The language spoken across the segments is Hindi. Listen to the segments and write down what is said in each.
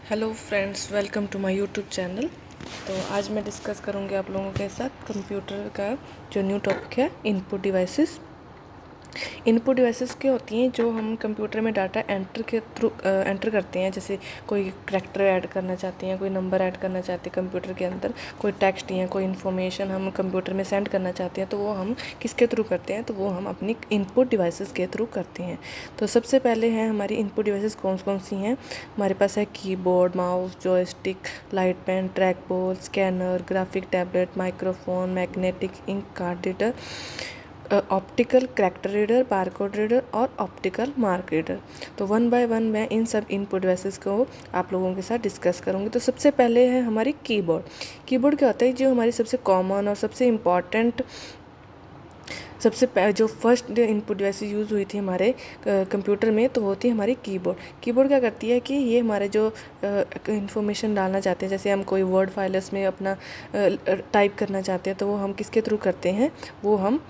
Hello friends, welcome to my YouTube channel. तो आज मैं डिस्कस करूँगी आप लोगों के साथ कंप्यूटर का जो न्यू टॉपिक है, इनपुट डिवाइसेस। इनपुट डिवाइसेस क्या होती हैं? जो हम कंप्यूटर में डाटा एंटर करते हैं। जैसे कोई करैक्टर ऐड करना चाहते हैं, कोई नंबर ऐड करना चाहते हैं कंप्यूटर के अंदर, कोई टेक्स्ट या कोई इन्फॉर्मेशन हम कंप्यूटर में सेंड करना चाहते हैं, तो वो हम किसके थ्रू करते हैं? तो वो हम अपनी इनपुट डिवाइसेस के थ्रू करते हैं। तो सबसे पहले हैं हमारी इनपुट डिवाइसेस कौन कौन सी हैं? हमारे पास है keyboard, mouse, joystick, light pen, track ball, scanner, graphic tablet, microphone, magnetic ink card reader, optical character reader, barcode reader और ऑप्टिकल मार्क रीडर। तो वन बाय वन मैं इन सब इनपुट डिवाइसेस को आप लोगों के साथ डिस्कस करूँगी। तो सबसे पहले है हमारी कीबोर्ड। कीबोर्ड क्या होता है? जो हमारी सबसे कॉमन और सबसे इम्पॉर्टेंट, जो फर्स्ट इनपुट डिवाइस यूज़ हुई थी हमारे कंप्यूटर में, तो होती है हमारी कीबोर्ड। कीबोर्ड क्या करती है कि ये हमारे जो इंफॉर्मेशन डालना चाहते हैं, जैसे हम कोई वर्ड फाइल में अपना टाइप करना चाहते हैं, तो वो हम किसके थ्रू करते हैं? वो हम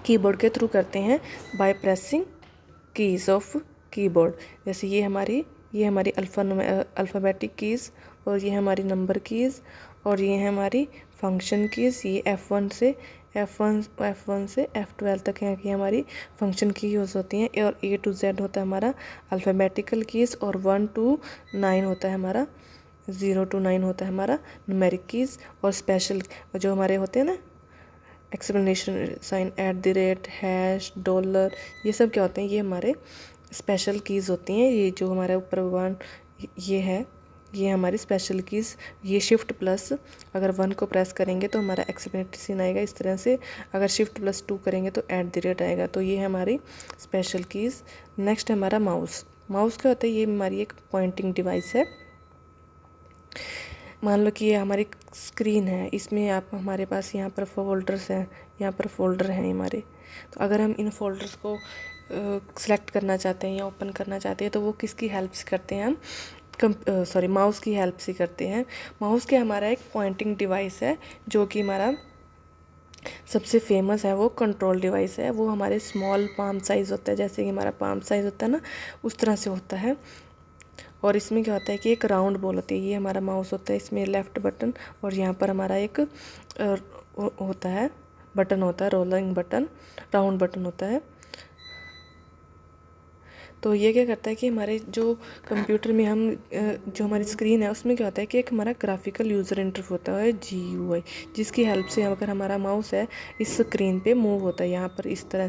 कीबोर्ड के थ्रू करते हैं, by pressing keys of keyboard. जैसे ये हमारी अल्फ़ाबेटिक कीज़, और ये हमारी नंबर कीज़, और ये है हमारी फंक्शन कीज़। ये F1 से F12 तक है कि हमारी फंक्शन की यूज़ होती हैं। और A to Z होता है हमारा अल्फ़ाबेटिकल कीज़, और 1 to 9 होता है हमारा, 0 to 9 होता है हमारा न्यूमेरिक कीज़। और स्पेशल जो हमारे होते हैं ना, एक्सप्लेनेशन साइन, @ हैश, डॉलर, ये सब क्या होते हैं? ये हमारे स्पेशल कीज़ होती हैं। ये जो हमारे ऊपर वन ये है, ये हमारी स्पेशल कीज़। ये शिफ्ट प्लस, अगर 1 को प्रेस करेंगे तो हमारा एक्सप्लेनेटरी साइन आएगा इस तरह से। अगर शिफ्ट प्लस 2 करेंगे तो @ आएगा। तो ये है हमारी स्पेशल कीज़। नेक्स्ट है हमारा माउस। माउस क्या होता है? ये हमारी एक पॉइंटिंग डिवाइस है। मान लो कि ये हमारी स्क्रीन है, इसमें आप हमारे पास यहाँ पर फोल्डर्स हैं, यहाँ पर फोल्डर हैं हमारे। तो अगर हम इन फोल्डर्स को सिलेक्ट करना चाहते हैं या ओपन करना चाहते हैं, तो वो किसकी हेल्प से करते हैं? हम माउस की हेल्प से करते हैं। माउस के हमारा एक पॉइंटिंग डिवाइस है, जो कि हमारा सबसे फेमस है, वो कंट्रोल डिवाइस है। वो हमारे स्मॉल पाम साइज़ होता है, जैसे कि हमारा पाम साइज़ होता है ना, उस तरह से होता है। और इसमें क्या होता है कि एक राउंड बॉल होती है। ये हमारा माउस होता है, इसमें लेफ़्ट बटन, और यहाँ पर हमारा एक होता है, बटन होता है, रोलिंग बटन, राउंड बटन होता है। तो ये क्या करता है कि हमारे जो कंप्यूटर में हम जो हमारी स्क्रीन है, उसमें क्या होता है कि एक हमारा ग्राफिकल यूज़र इंटरफेस होता है, GUI, जिसकी हेल्प से अगर हमारा माउस है इस स्क्रीन पे मूव होता है, यहाँ पर इस तरह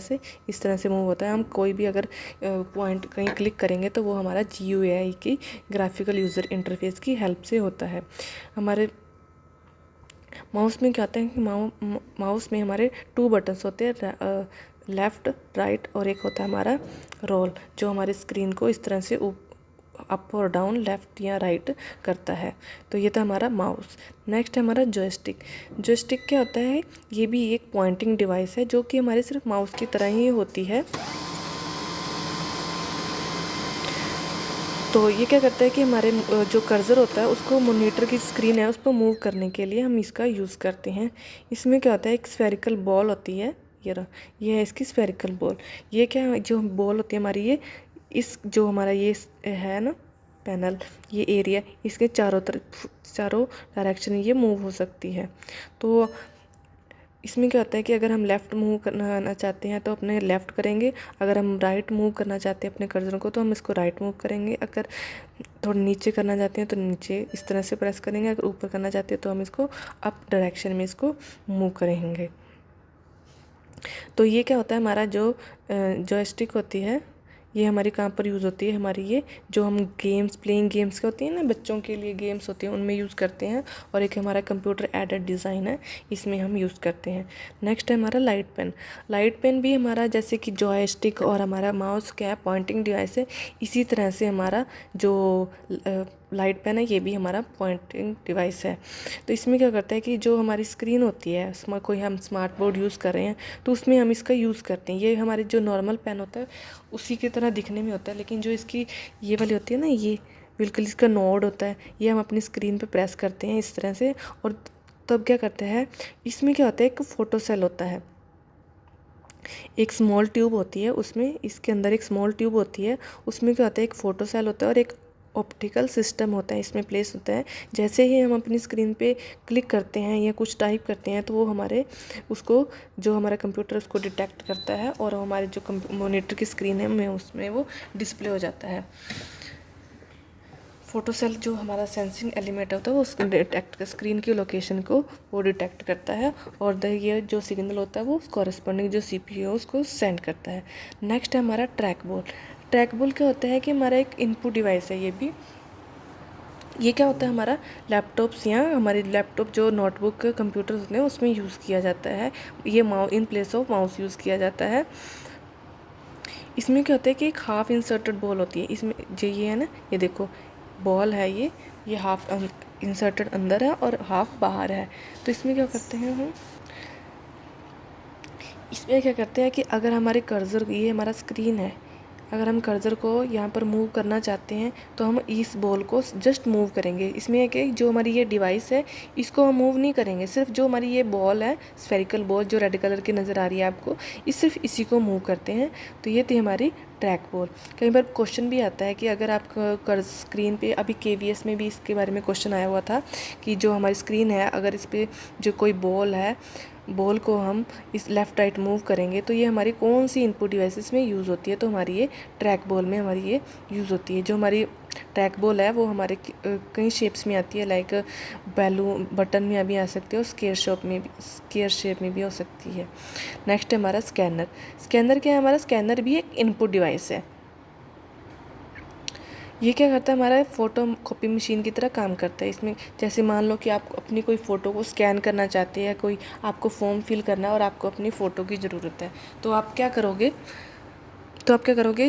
से मूव होता है। हम कोई भी अगर पॉइंट कहीं क्लिक करेंगे तो वो हमारा GUI की ग्राफिकल यूज़र इंटरफेस की हेल्प से होता है। हमारे माउस में क्या होता है कि माउस में हमारे 2 बटन्स होते हैं, लेफ़्ट, राइट, और एक होता है हमारा रोल, जो हमारी स्क्रीन को इस तरह से अप और डाउन, लेफ़्ट या राइट करता है। तो ये था हमारा माउस। नेक्स्ट है हमारा जॉयस्टिक। जॉयस्टिक क्या होता है? ये भी एक पॉइंटिंग डिवाइस है, जो कि हमारे सिर्फ माउस की तरह ही होती है। तो ये क्या करता है कि हमारे जो कर्सर होता है, उसको मॉनिटर की स्क्रीन है उस पर मूव करने के लिए हम इसका यूज़ करते हैं। इसमें क्या होता है, एक स्फेरिकल बॉल होती है, ये है इसकी स्फेरिकल बॉल। ये क्या, जो बॉल होती है हमारी, ये इस जो हमारा ये है ना पैनल, ये एरिया, इसके चारों डायरेक्शन ये मूव हो सकती है। तो इसमें क्या होता है कि अगर हम लेफ़्ट मूव करना चाहते हैं तो अपने लेफ़्ट करेंगे, अगर हम राइट मूव करना चाहते हैं अपने कर्सर को तो हम इसको राइट मूव करेंगे, अगर थोड़ा नीचे करना चाहते हैं तो नीचे इस तरह से प्रेस करेंगे, अगर ऊपर करना चाहते हैं तो हम इसको अप डायरेक्शन में इसको मूव करेंगे। तो ये क्या होता है, हमारा जो जॉयस्टिक होती है, ये हमारी कहाँ पर यूज़ होती है? हमारी ये जो हम प्लेइंग गेम्स के होती हैं ना, बच्चों के लिए गेम्स होती हैं, उनमें यूज़ करते हैं। और एक हमारा कंप्यूटर एडेड डिज़ाइन है, इसमें हम यूज़ करते हैं। नेक्स्ट है हमारा लाइट पेन। लाइट पेन भी हमारा, जैसे कि जॉयस्टिक और हमारा माउस क्या है, पॉइंटिंग डिवाइस है, इसी तरह से हमारा जो लाइट पेन है, ये भी हमारा पॉइंटिंग डिवाइस है। तो इसमें क्या करता है कि जो हमारी स्क्रीन होती है, कोई हम स्मार्ट बोर्ड यूज़ कर रहे हैं तो उसमें हम इसका यूज़ करते हैं। ये हमारे जो नॉर्मल पेन होता है उसी की तरह दिखने में होता है, लेकिन जो इसकी ये वाली होती है ना, ये बिल्कुल इसका नोड होता है, ये हम अपनी स्क्रीन पे प्रेस करते हैं इस तरह से। और तब क्या करते हैं, इसमें क्या होता है, एक फोटो सेल होता है, एक स्मॉल ट्यूब होती है उसमें, इसके अंदर एक स्मॉल ट्यूब होती है, उसमें क्या होता है, एक फोटो सेल होता है और एक ऑप्टिकल सिस्टम होता है, इसमें प्लेस होता है। जैसे ही हम अपनी स्क्रीन पे क्लिक करते हैं या कुछ टाइप करते हैं तो वो हमारे उसको जो हमारा कंप्यूटर उसको डिटेक्ट करता है और हमारे जो मॉनिटर की स्क्रीन है में उसमें वो डिस्प्ले हो जाता है। फोटो सेल जो हमारा सेंसिंग एलिमेंट होता है वो उसको डिटेक्ट स्क्रीन की लोकेशन को वो डिटेक्ट करता है और ये जो सिग्नल होता है वो कॉरेस्पॉन्डिंग जो सीपीयू है उसको सेंड करता है। नेक्स्ट है हमारा ट्रैक बॉल। ट्रैक बॉल क्या होता है कि हमारा एक इनपुट डिवाइस है। ये क्या होता है, हमारा लैपटॉप्स या हमारी लैपटॉप जो नोटबुक कंप्यूटर होते हैं उसमें यूज़ किया जाता है। ये in place of mouse use किया जाता है। इसमें क्या होता है कि एक हाफ इंसर्टेड बॉल होती है। इसमें जो ये है ना, ये देखो बॉल है, ये हाफ इंसर्टेड अंदर है और हाफ बाहर है। तो इसमें क्या करते हैं हम, इसमें क्या करते हैं कि अगर हमारे कर्सर, ये हमारा स्क्रीन है, अगर हम कर्सर को यहाँ पर मूव करना चाहते हैं तो हम इस बॉल को जस्ट मूव करेंगे। इसमें है कि जो हमारी ये डिवाइस है इसको हम मूव नहीं करेंगे, सिर्फ जो हमारी ये बॉल है, स्फेरिकल बॉल जो रेड कलर की नज़र आ रही है आपको, सिर्फ इसी को मूव करते हैं। तो ये थी हमारी ट्रैक बॉल। कई बार क्वेश्चन भी आता है कि अगर आप स्क्रीन पे, अभी KVS में भी इसके बारे में क्वेश्चन आया हुआ था कि जो हमारी स्क्रीन है अगर इस पर जो कोई बॉल है, बॉल को हम इस लेफ़्ट राइट मूव करेंगे तो ये हमारी कौन सी इनपुट डिवाइसेस में यूज़ होती है। तो हमारी ये ट्रैक बॉल में हमारी ये यूज़ होती है। जो हमारी ट्रैक बॉल है वो हमारे कई शेप्स में आती है, लाइक बैलून बटन में भी आ सकती है और स्क्वायर शेप में भी हो सकती है। नेक्स्ट है हमारा स्कैनर। स्कैनर क्या है, हमारा स्कैनर भी एक इनपुट डिवाइस है। ये क्या करता है, हमारा फ़ोटो कॉपी मशीन की तरह काम करता है। इसमें जैसे मान लो कि आप अपनी कोई फ़ोटो को स्कैन करना चाहते हैं, कोई आपको फॉर्म फिल करना है और आपको अपनी फ़ोटो की ज़रूरत है, तो आप क्या करोगे,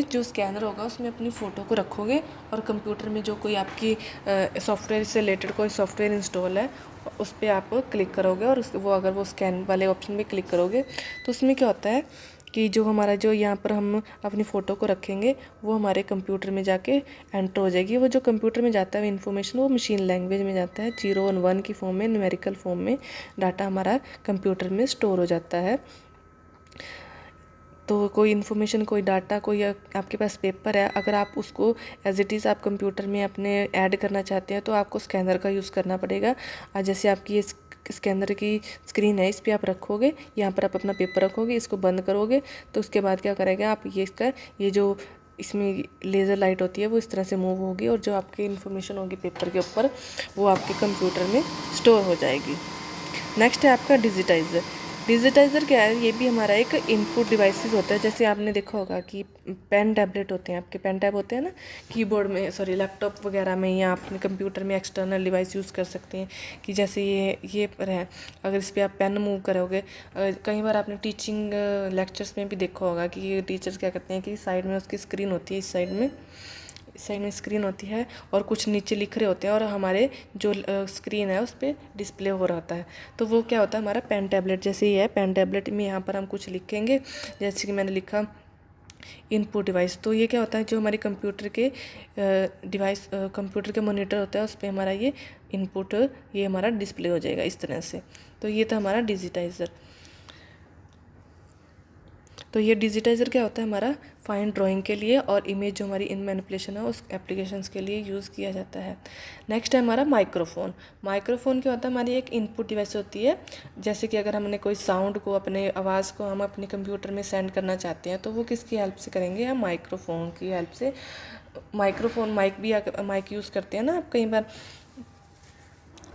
जो स्कैनर होगा उसमें अपनी फ़ोटो को रखोगे और कंप्यूटर में जो कोई आपकी सॉफ्टवेयर से रिलेटेड कोई सॉफ्टवेयर इंस्टॉल है उस पर आप क्लिक करोगे और अगर वो स्कैन वाले ऑप्शन पे क्लिक करोगे तो उसमें क्या होता है कि जो हमारा जो यहाँ पर हम अपनी फ़ोटो को रखेंगे वो हमारे कंप्यूटर में जाके एंटर हो जाएगी। वो जो कंप्यूटर में जाता है इन्फॉर्मेशन वो मशीन लैंग्वेज में जाता है, 0 और 1 की फॉर्म में, न्यूमेरिकल फॉर्म में डाटा हमारा कंप्यूटर में स्टोर हो जाता है। तो कोई इन्फॉर्मेशन, कोई डाटा, कोई आपके पास पेपर है, अगर आप उसको एज इट इज़ आप कंप्यूटर में अपने ऐड करना चाहते हैं तो आपको स्कैनर का यूज़ करना पड़ेगा। जैसे आपकी ये स्कैनर की स्क्रीन है, इस पर आप रखोगे, यहाँ पर आप अपना पेपर रखोगे, इसको बंद करोगे तो उसके बाद क्या करेगा आप, ये जो इसमें लेज़र लाइट होती है वो इस तरह से मूव होगी और जो आपकी इन्फॉर्मेशन होगी पेपर के ऊपर वो आपके कंप्यूटर में स्टोर हो जाएगी। नेक्स्ट है आपका डिजिटाइज़र। डिजिटाइज़र क्या है, ये भी हमारा एक इनपुट डिवाइसेस होता है। जैसे आपने देखा होगा कि पेन टैबलेट होते हैं, आपके पेन टैब होते हैं ना कीबोर्ड में, सॉरी लैपटॉप वगैरह में, या अपने कंप्यूटर में एक्सटर्नल डिवाइस यूज़ कर सकते हैं। कि जैसे ये पर है, अगर इस पर आप पेन मूव करोगे, कई बार आपने टीचिंग लेक्चर्स में भी देखा होगा कि ये टीचर्स क्या करते हैं कि साइड में उसकी स्क्रीन होती है, इस साइड में स्क्रीन होती है और कुछ नीचे लिख रहे होते हैं और हमारे जो स्क्रीन है उस पर डिस्प्ले हो रहा होता है। तो वो क्या होता है, हमारा पेन टैबलेट जैसे ही है। पेन टैबलेट में यहाँ पर हम कुछ लिखेंगे, जैसे कि मैंने लिखा इनपुट डिवाइस। तो ये क्या होता है, जो हमारी कंप्यूटर के डिवाइस, कंप्यूटर के मॉनिटर होता है उस पर हमारा ये इनपुट, ये हमारा डिस्प्ले हो जाएगा इस तरह से। तो ये था हमारा डिजिटाइज़र। तो ये डिजिटाइज़र क्या होता है, हमारा फाइन ड्राइंग के लिए और इमेज जो हमारी इन मैनिपुलेशन है उस एप्लीकेशंस के लिए यूज़ किया जाता है। नेक्स्ट है हमारा माइक्रोफोन। माइक्रोफोन क्या होता है, हमारी एक इनपुट डिवाइस होती है। जैसे कि अगर हमने कोई साउंड को, अपने आवाज़ को हम अपने कंप्यूटर में सेंड करना चाहते हैं तो वो किसकी हेल्प से करेंगे, हम माइक्रोफोन की हेल्प से। माइक्रोफोन माइक यूज़ करते हैं ना आप कई बार।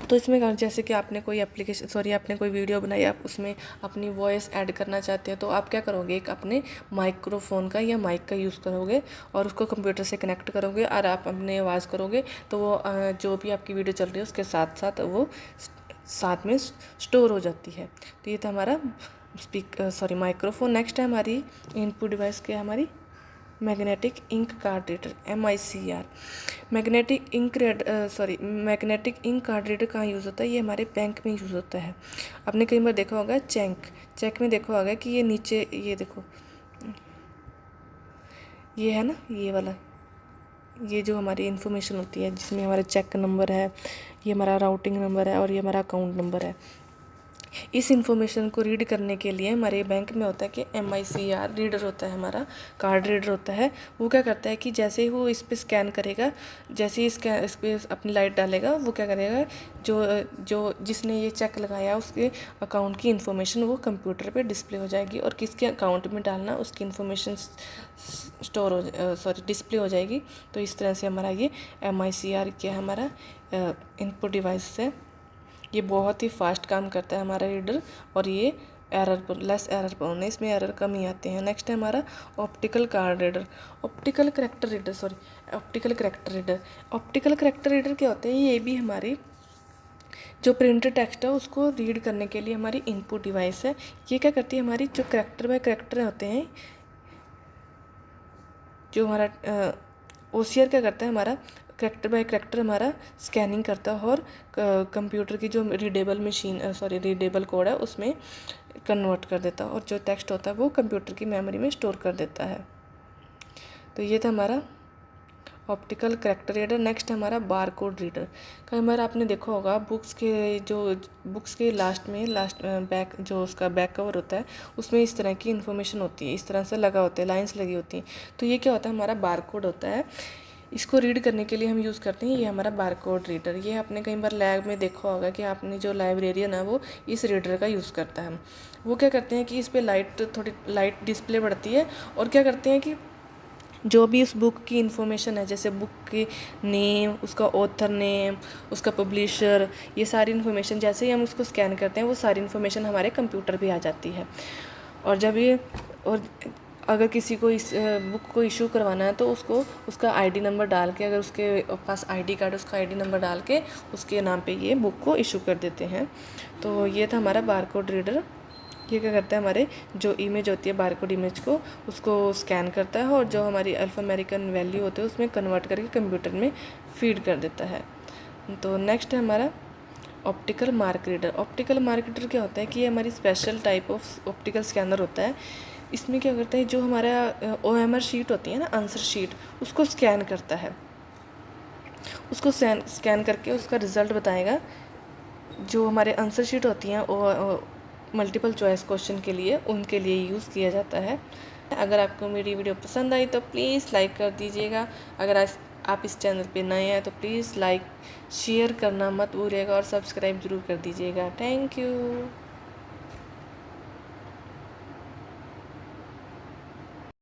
तो इसमें जैसे कि आपने कोई वीडियो बनाई, आप उसमें अपनी वॉइस ऐड करना चाहते हैं तो आप क्या करोगे, एक अपने माइक्रोफोन का या माइक का यूज़ करोगे और उसको कंप्यूटर से कनेक्ट करोगे और आप अपने आवाज़ करोगे तो वो जो भी आपकी वीडियो चल रही है उसके साथ साथ वो साथ में स्टोर हो जाती है। तो ये था हमारा माइक्रोफोन। नेक्स्ट है हमारी इनपुट डिवाइस क्या है, हमारी magnetic ink card reader, MICR। Magnetic ink card reader कहाँ यूज़ होता है, ये हमारे बैंक में यूज़ होता है। आपने कई बार देखा होगा चेक में देखा होगा कि ये नीचे, ये देखो ये है ना, ये वाला, ये जो हमारी इन्फॉर्मेशन होती है जिसमें हमारा चेक नंबर है, ये हमारा राउटिंग नंबर है और ये हमारा अकाउंट नंबर है। इस इंफॉर्मेशन को रीड करने के लिए हमारे बैंक में होता है कि MICR रीडर होता है, हमारा कार्ड रीडर होता है। वो क्या करता है कि जैसे ही वो इस पर स्कैन करेगा, जैसे ही इस पर अपनी लाइट डालेगा, वो क्या करेगा, जो जो जिसने ये चेक लगाया उसके अकाउंट की इन्फॉर्मेशन वो कंप्यूटर पे डिस्प्ले हो जाएगी, और किसके अकाउंट में डालना उसकी इन्फॉर्मेशन डिस्प्ले हो जाएगी। तो इस तरह से हमारा ये MICR क्या है, हमारा इनपुट डिवाइस है। ये बहुत ही फास्ट काम करता है हमारा रीडर, और ये लेस एरर प्रोन है, इसमें एरर कम ही आते हैं। नेक्स्ट है हमारा optical card reader, optical character reader क्या होता है, ये भी हमारी जो प्रिंटेड टेक्स्ट है उसको रीड करने के लिए हमारी इनपुट डिवाइस है। ये क्या करती है, हमारी जो करेक्टर बाय करेक्टर होते हैं, जो हमारा OCR क्या करता है, हमारा करेक्टर बाय करेक्टर हमारा स्कैनिंग करता है और कंप्यूटर की जो रीडेबल कोड है उसमें कन्वर्ट कर देता है, और जो टेक्स्ट होता है वो कंप्यूटर की मेमोरी में स्टोर कर देता है। तो ये था हमारा ऑप्टिकल करेक्टर रीडर। नेक्स्ट हमारा बार कोड रीडर। कई बार आपने देखा होगा बुक्स के लास्ट बैक जो उसका बैक कवर होता है उसमें इस तरह की इन्फॉर्मेशन होती है, इस तरह से लगा होता है, लाइंस लगी होती हैं। तो ये क्या होता है, हमारा बार कोड होता है। इसको रीड करने के लिए हम यूज़ करते हैं ये हमारा बार कोड रीडर। ये आपने कई बार लैब में देखा होगा कि आपने जो लाइब्रेरियन है वो इस रीडर का यूज़ करता है। वो क्या करते हैं कि इस पर थोड़ी लाइट डिस्प्ले बढ़ती है, और क्या करते हैं कि जो भी उस बुक की इन्फॉर्मेशन है, जैसे बुक की नेम, उसका ऑथर नेम, उसका पब्लिशर, ये सारी इन्फॉर्मेशन जैसे ही हम उसको स्कैन करते हैं वो सारी इन्फॉर्मेशन हमारे कंप्यूटर पे आ जाती है। और अगर किसी को इस बुक को इशू करवाना है तो उसको उसका ID नंबर डाल के, अगर उसके पास ID कार्ड उसका ID नंबर डाल के उसके नाम पे ये बुक को इशू कर देते हैं। तो ये था हमारा बारकोड रीडर। ये क्या करता है, हमारे जो इमेज होती है बारकोड इमेज को उसको स्कैन करता है, और जो हमारी अल्फ़ामेरिकन वैल्यू होती है उसमें कन्वर्ट करके कंप्यूटर में फीड कर देता है। तो नेक्स्ट है हमारा optical mark reader. Optical mark reader क्या होता है कि ये हमारी special type of optical scanner होता है। इसमें क्या करता है, जो हमारा OMR शीट होती है ना, आंसर शीट, उसको स्कैन करता है। उसको स्कैन करके उसका रिज़ल्ट बताएगा। जो हमारे आंसर शीट होती हैं मल्टीपल चॉइस क्वेश्चन के लिए, उनके लिए यूज़ किया जाता है। अगर आपको मेरी वीडियो पसंद आई तो प्लीज़ लाइक कर दीजिएगा। अगर आप इस चैनल पे नए हैं तो प्लीज़ लाइक शेयर करना मत भूलिएगा, और सब्सक्राइब ज़रूर कर दीजिएगा। Thank you.